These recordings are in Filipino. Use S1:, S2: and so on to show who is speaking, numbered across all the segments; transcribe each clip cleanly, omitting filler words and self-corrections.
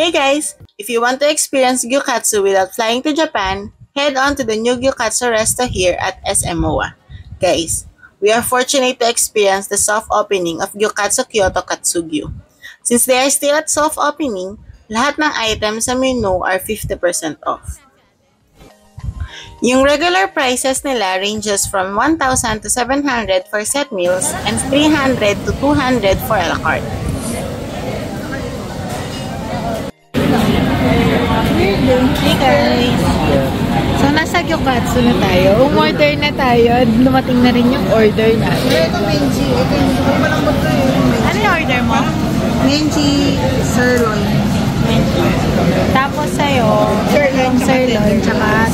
S1: Hey guys! If you want to experience Gyukatsu without flying to Japan, head on to the new Gyukatsu Resto here at SM MOA. Guys, we are fortunate to experience the soft opening of Gyukatsu Kyoto Katsugyu. Since they are still at soft opening, lahat ng items sa menu are 50% off. Yung regular prices nila ranges from 1,000 to 700 for set meals and 300 to 200 for a la carte.
S2: Hey guys! So, nasa Gyukatsu na tayo. Umorder na tayo. Dumating na rin yung order natin.
S3: Ito, Menji. Ito yung malambot na yun.
S2: Ano yung order mo?
S3: Menji sirloin.
S2: Tapos sa'yo, yung sirloin, tsaka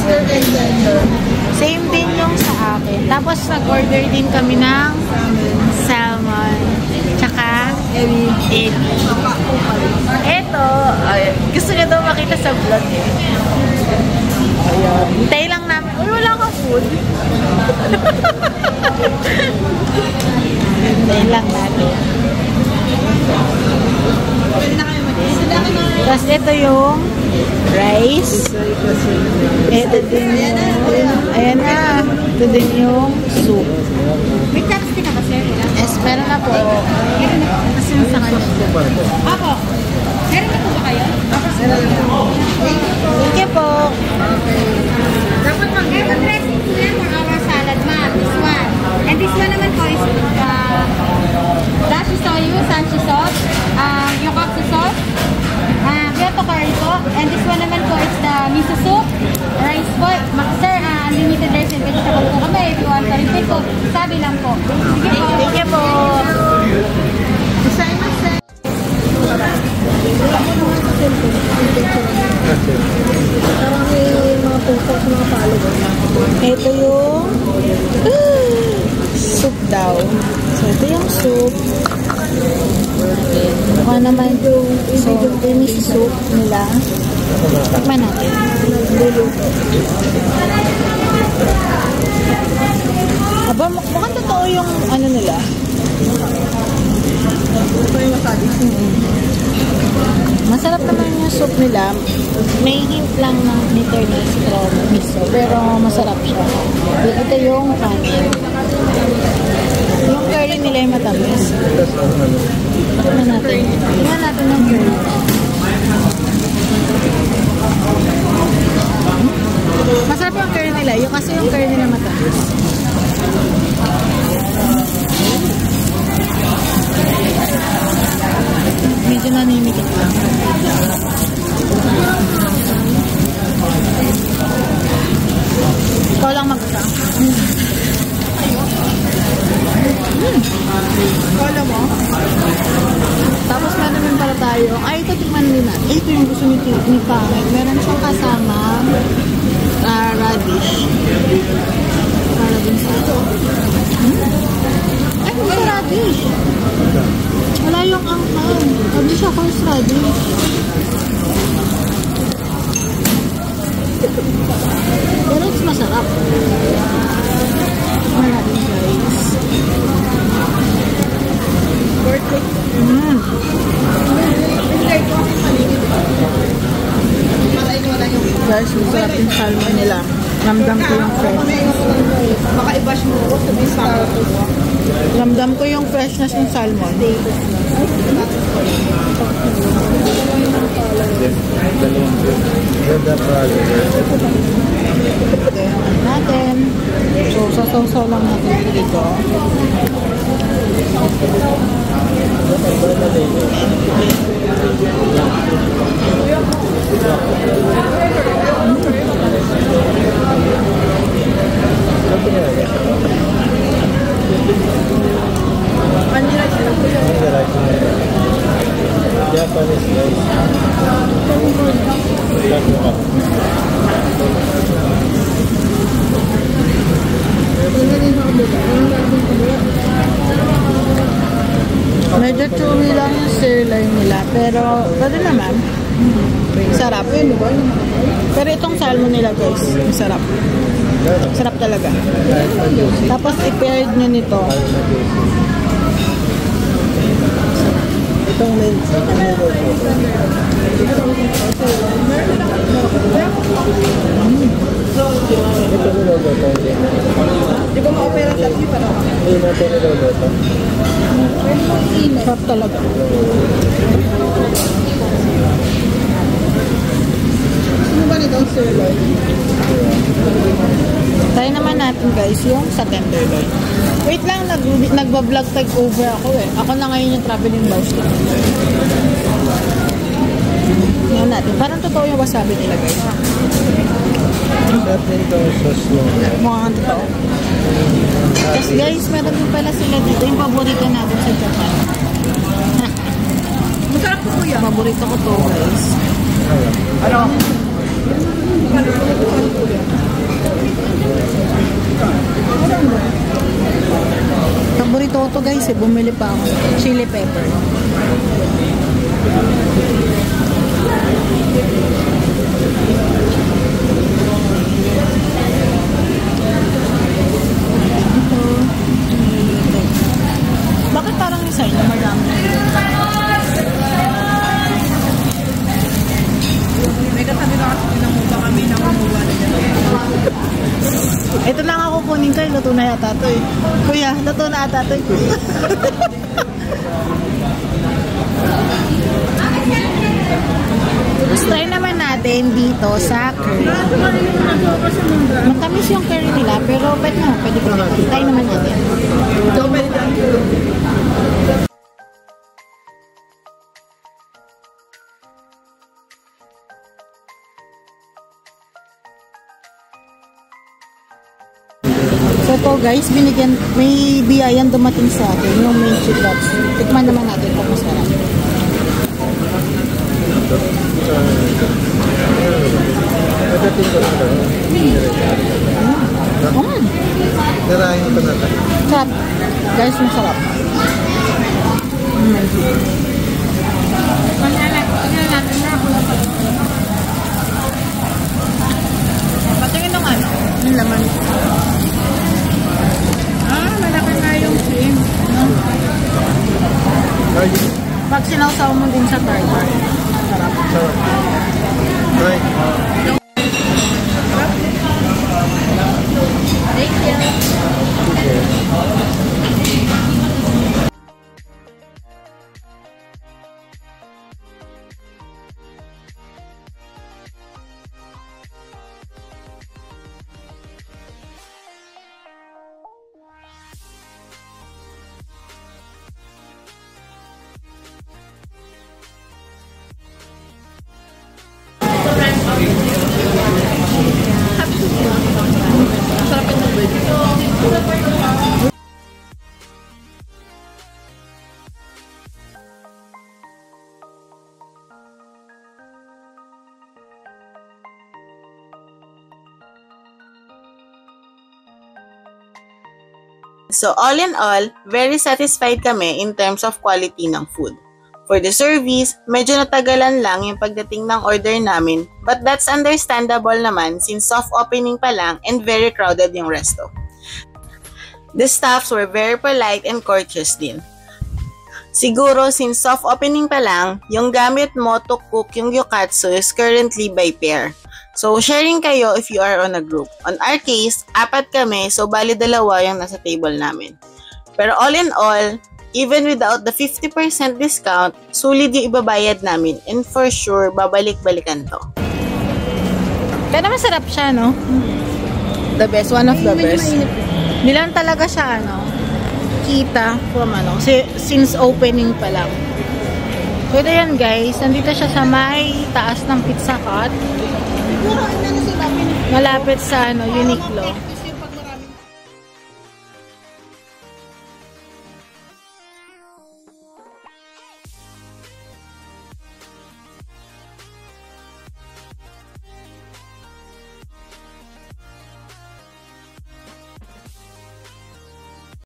S2: same din yung sa akin. Tapos nag-order din kami ng salmon, tsaka ebi. Eto, gusto niya daw makita sa vlog eh. Hintay lang namin. Uy, wala kang food. Hintay lang natin. Tapos ito yung rice. Ito din yung, ayan na. Ito din yung soup.
S4: May chopstick ka ba, sir?
S2: Yes, meron na po.
S4: Kasi yung sa kanya. Ako. Meron na po ba kayo?
S2: Thank you po.
S4: Dapat mag-meron dressing po yan for our salad, ma'am. This one. And this one naman po is dashi soyu, sanchi sauce, yung katsu sauce, Kyoto curry po. And this one naman po is the miso soup, rice po. Sir, unlimited rice and vegetable po kami. If you want to repeat po, sabi lang po. Sige po.
S2: Thank you po.
S3: Parang may mga pupok sa mga palo.
S2: Ito yung soup daw. So, ito yung soup. Mukha naman yung miso soup nila. Tikman natin. Aba, mukhang totoo yung ano nila. Masarap naman yung soup nila. May hint lang ng bitterness from miso. Pero masarap siya. Ito yung kanin. Yung curry nila yung matamis. Tignan natin. Tignan natin ng curry. Masarap yung curry nila. Yung kasi yung curry nila matamis. Medyo nanimikit lang. Ikaw lang mag-isa.
S3: Kala mo?
S2: Tapos meron naman pala tayo. Ay, ito tingnan din natin. Ito yung gusto ni Pangit. Meron siyang kasama radish. Para din sa ito. Ay, may radish. Wala yung angkan. Sabi siya course radish. Pero it's masarap. Wala din guys.
S3: Worth it.
S2: Guys, masarap yung salmon nila. Ramdam ko yung freshness.
S3: Baka i-bash mo ako sabi sa
S2: Ramdam ko yung freshness ng salmon. Natin. So, sasaw-saw lang natin dito.
S5: Japanese rice.
S2: Medyo chewy lang yung sirloin nila. Pero, pwede naman. Sarap. Pero itong salmon nila guys, masarap. Sarap talaga. Tapos i-paired nyo nito.
S5: Itong lens, ito niloloto.
S3: Di ba ma-opera sa iyo para?
S5: Hindi natin niloloto.
S2: Sarap talaga.
S3: Ano ba nito, sirloin?
S2: Try naman natin guys yung sa tenderloin. Wait lang, nagba-vlog takeover ako eh. Ako na ngayon yung traveling mouse ko. Ngayon natin. Parang totoo yung wasabi nila guys.
S5: Sarap din itong sauce nyo.
S2: Mukhang totoo. Tapos guys, meron din pala sila dito. Yung paborito natin sa Japan.
S3: Masarap po kuya.
S2: Paborito ko to guys.
S3: Ano?
S2: Paborito ko to guys eh. Bumili pa ako. Chili pepper. Bakit parang isa na marami?
S3: May katabi na kasi pinamuha kami na kumuha na dyan.
S2: Ito lang ako kunin kayo. Luto na yata to eh. Kuya, luto na ata to eh. Tapos try naman natin dito sa curry. Matamis yung curry nila, pero pwede naman, pwede ko naman. Try naman natin.
S3: So, pwede dyan.
S2: So to guys, may biyayan dumating sa atin, yung main chitlets. Tikman naman natin kung masarap.
S5: Pagdating ko ito. Narahin ko na tayo.
S2: Sarap. Guys, masarap. Patingin nung ano? Yung laman.
S3: Malaki na yung cream.
S2: Pag sinawsaw mo din sa tartar. Sarap.
S5: Sarap. Try.
S4: Thank you.
S1: So all in all, very satisfied kami in terms of quality ng food. For the service, medyo natagalan lang yung pagdating ng order namin, but that's understandable naman since soft opening pa lang and very crowded yung resto. The staffs were very polite and courteous din. Siguro since soft opening pa lang, yung gamit mo to cook yung gyukatsu is currently by pair. So sharing kayo if you are on a group. On our case, 4 kami, so bali 2 yung nasa table namin. Pero all in all, even without the 50% discount, sulit yung ibabayad namin and for sure, babalik-balikan to.
S2: Pero masarap siya, no? The best, one of the best. Hindi lang talaga siya, kita from since opening pa lang. So ito yan guys, nandito siya sa may taas ng Pizza Hut. Malapit sa Uniqlo.